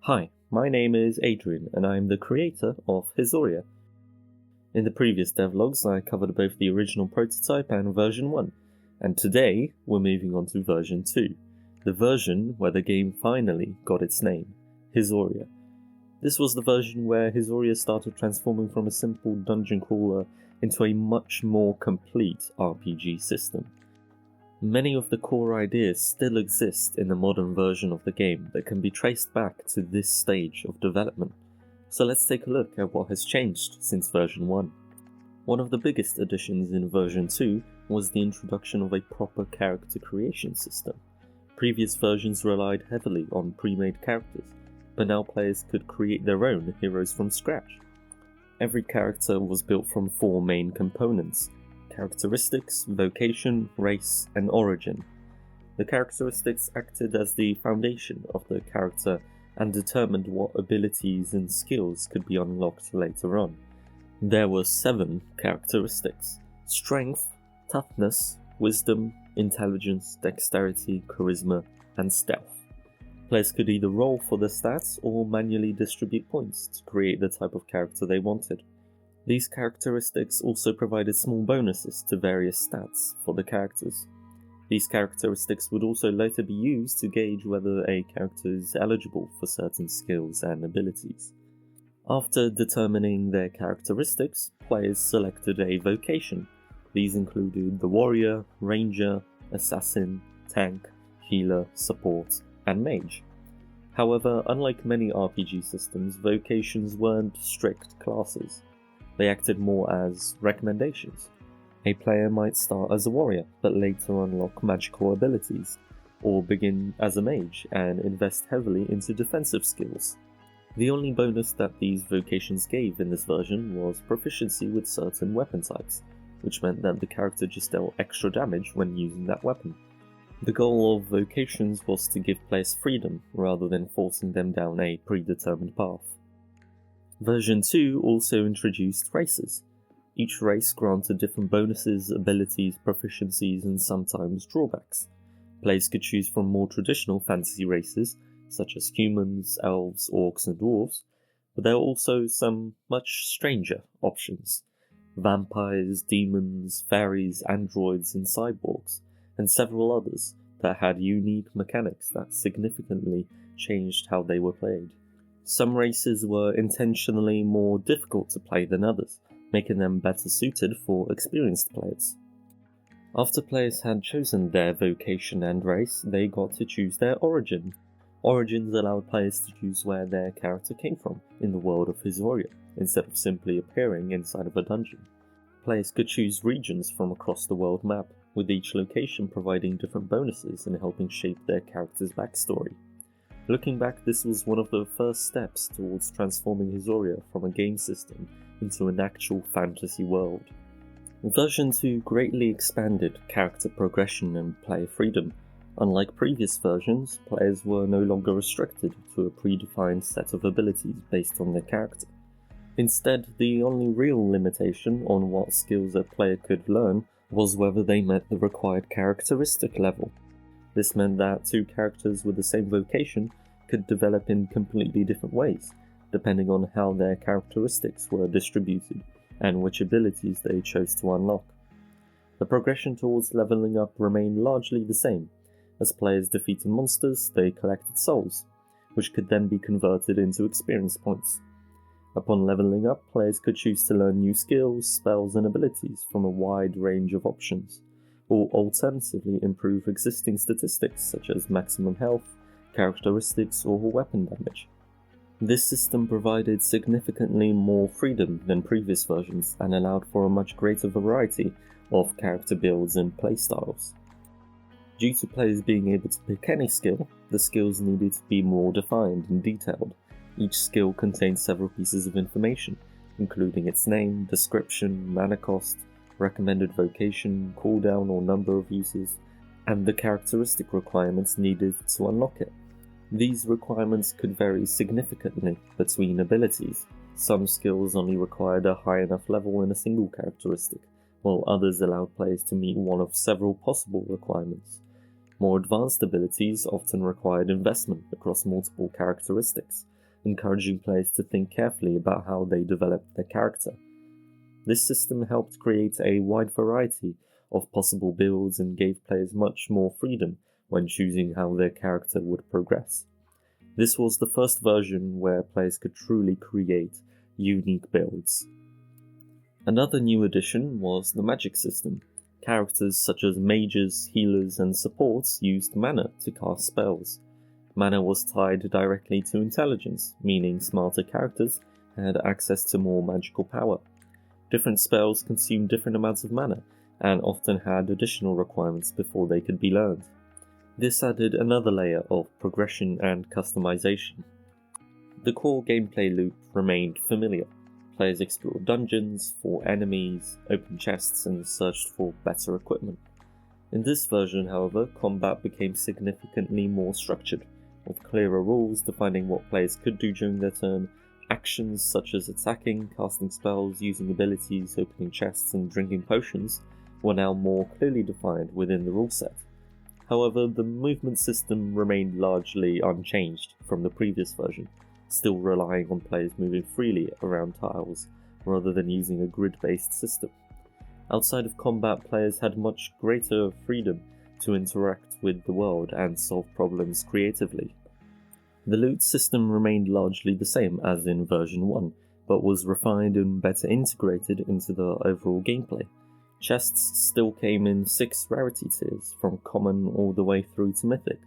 Hi, my name is Adrian and I am the creator of Hizoria. In the previous devlogs I covered both the original prototype and version 1, and today we're moving on to version 2, the version where the game finally got its name, Hizoria. This was the version where Hizoria started transforming from a simple dungeon crawler into a much more complete RPG system. Many of the core ideas still exist in the modern version of the game that can be traced back to this stage of development, so let's take a look at what has changed since version 1. One of the biggest additions in version 2 was the introduction of a proper character creation system. Previous versions relied heavily on pre-made characters, but now players could create their own heroes from scratch. Every character was built from 4 main components: characteristics, vocation, race, and origin. The characteristics acted as the foundation of the character and determined what abilities and skills could be unlocked later on. There were 7 characteristics: strength, toughness, wisdom, intelligence, dexterity, charisma, and stealth. Players could either roll for the stats or manually distribute points to create the type of character they wanted. These characteristics also provided small bonuses to various stats for the characters. These characteristics would also later be used to gauge whether a character is eligible for certain skills and abilities. After determining their characteristics, players selected a vocation. These included the warrior, ranger, assassin, tank, healer, support, and mage. However, unlike many RPG systems, vocations weren't strict classes. They acted more as recommendations. A player might start as a warrior, but later unlock magical abilities, or begin as a mage and invest heavily into defensive skills. The only bonus that these vocations gave in this version was proficiency with certain weapon types, which meant that the character just dealt extra damage when using that weapon. The goal of vocations was to give players freedom rather than forcing them down a predetermined path. Version 2 also introduced races. Each race granted different bonuses, abilities, proficiencies, and sometimes drawbacks. Players could choose from more traditional fantasy races, such as humans, elves, orcs, and dwarves, but there were also some much stranger options: vampires, demons, fairies, androids, and cyborgs, and several others that had unique mechanics that significantly changed how they were played. Some races were intentionally more difficult to play than others, making them better suited for experienced players. After players had chosen their vocation and race, they got to choose their origin. Origins allowed players to choose where their character came from in the world of Hizoria, instead of simply appearing inside of a dungeon. Players could choose regions from across the world map, with each location providing different bonuses and helping shape their character's backstory. Looking back, this was one of the first steps towards transforming Hizoria from a game system into an actual fantasy world. Version 2 greatly expanded character progression and player freedom. Unlike previous versions, players were no longer restricted to a predefined set of abilities based on their character. Instead, the only real limitation on what skills a player could learn was whether they met the required characteristic level. This meant that 2 characters with the same vocation could develop in completely different ways, depending on how their characteristics were distributed and which abilities they chose to unlock. The progression towards leveling up remained largely the same. As players defeated monsters, they collected souls, which could then be converted into experience points. Upon leveling up, players could choose to learn new skills, spells, and abilities from a wide range of options, or alternatively improve existing statistics such as maximum health, characteristics, or weapon damage. This system provided significantly more freedom than previous versions and allowed for a much greater variety of character builds and playstyles. Due to players being able to pick any skill, the skills needed to be more defined and detailed. Each skill contained several pieces of information, including its name, description, mana cost, recommended vocation, cooldown or number of uses, and the characteristic requirements needed to unlock it. These requirements could vary significantly between abilities. Some skills only required a high enough level in a single characteristic, while others allowed players to meet one of several possible requirements. More advanced abilities often required investment across multiple characteristics, encouraging players to think carefully about how they developed their character. This system helped create a wide variety of possible builds and gave players much more freedom when choosing how their character would progress. This was the first version where players could truly create unique builds. Another new addition was the magic system. Characters such as mages, healers, and supports used mana to cast spells. Mana was tied directly to intelligence, meaning smarter characters had access to more magical power. Different spells consumed different amounts of mana, and often had additional requirements before they could be learned. This added another layer of progression and customization. The core gameplay loop remained familiar. Players explored dungeons, fought enemies, opened chests, and searched for better equipment. In this version, however, combat became significantly more structured, with clearer rules defining what players could do during their turn. Actions such as attacking, casting spells, using abilities, opening chests, and drinking potions were now more clearly defined within the rule set. However, the movement system remained largely unchanged from the previous version, still relying on players moving freely around tiles rather than using a grid-based system. Outside of combat, players had much greater freedom to interact with the world and solve problems creatively. The loot system remained largely the same as in version 1, but was refined and better integrated into the overall gameplay. Chests still came in 6 rarity tiers, from common all the way through to mythic.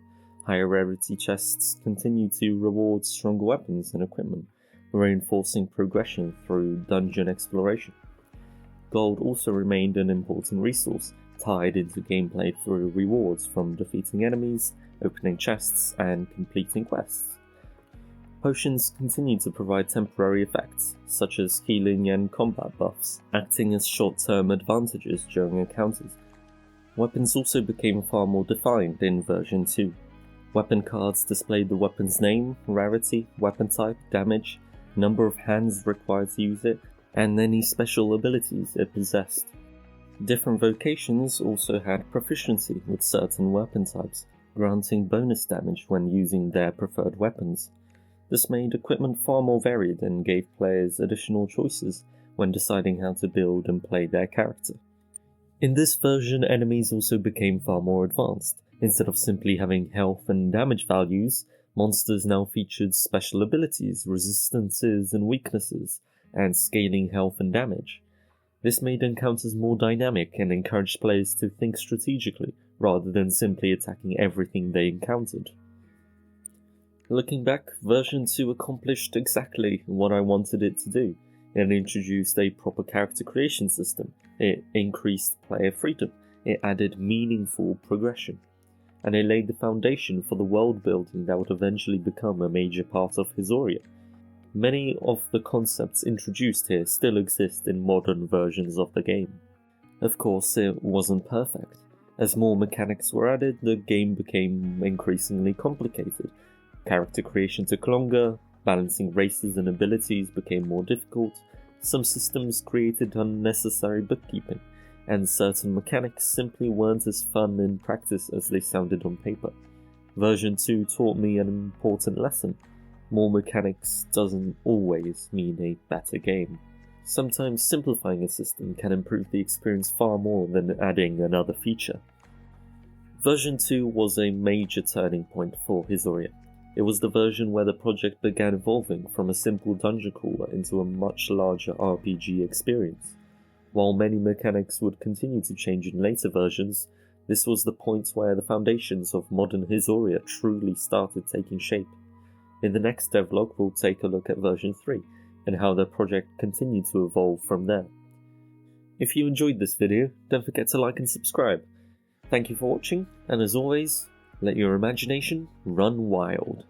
Higher rarity chests continue to reward stronger weapons and equipment, reinforcing progression through dungeon exploration. Gold also remained an important resource, tied into gameplay through rewards from defeating enemies, opening chests, and completing quests. Potions continued to provide temporary effects, such as healing and combat buffs, acting as short-term advantages during encounters. Weapons also became far more defined in version 2. Weapon cards displayed the weapon's name, rarity, weapon type, damage, number of hands required to use it, and any special abilities it possessed. Different vocations also had proficiency with certain weapon types, granting bonus damage when using their preferred weapons. This made equipment far more varied and gave players additional choices when deciding how to build and play their character. In this version, enemies also became far more advanced. Instead of simply having health and damage values, monsters now featured special abilities, resistances and weaknesses, and scaling health and damage. This made encounters more dynamic and encouraged players to think strategically, rather than simply attacking everything they encountered. Looking back, version 2 accomplished exactly what I wanted it to do. It introduced a proper character creation system, it increased player freedom, it added meaningful progression, and it laid the foundation for the world building that would eventually become a major part of Hizoria. Many of the concepts introduced here still exist in modern versions of the game. Of course, it wasn't perfect. As more mechanics were added, the game became increasingly complicated. Character creation took longer, balancing races and abilities became more difficult, some systems created unnecessary bookkeeping, and certain mechanics simply weren't as fun in practice as they sounded on paper. Version 2 taught me an important lesson. More mechanics doesn't always mean a better game. Sometimes simplifying a system can improve the experience far more than adding another feature. Version 2 was a major turning point for Hizoria. It was the version where the project began evolving from a simple dungeon crawler into a much larger RPG experience. While many mechanics would continue to change in later versions, this was the point where the foundations of modern Hizoria truly started taking shape. In the next devlog, we'll take a look at version 3, and how the project continued to evolve from there. If you enjoyed this video, don't forget to like and subscribe. Thank you for watching, and as always, let your imagination run wild.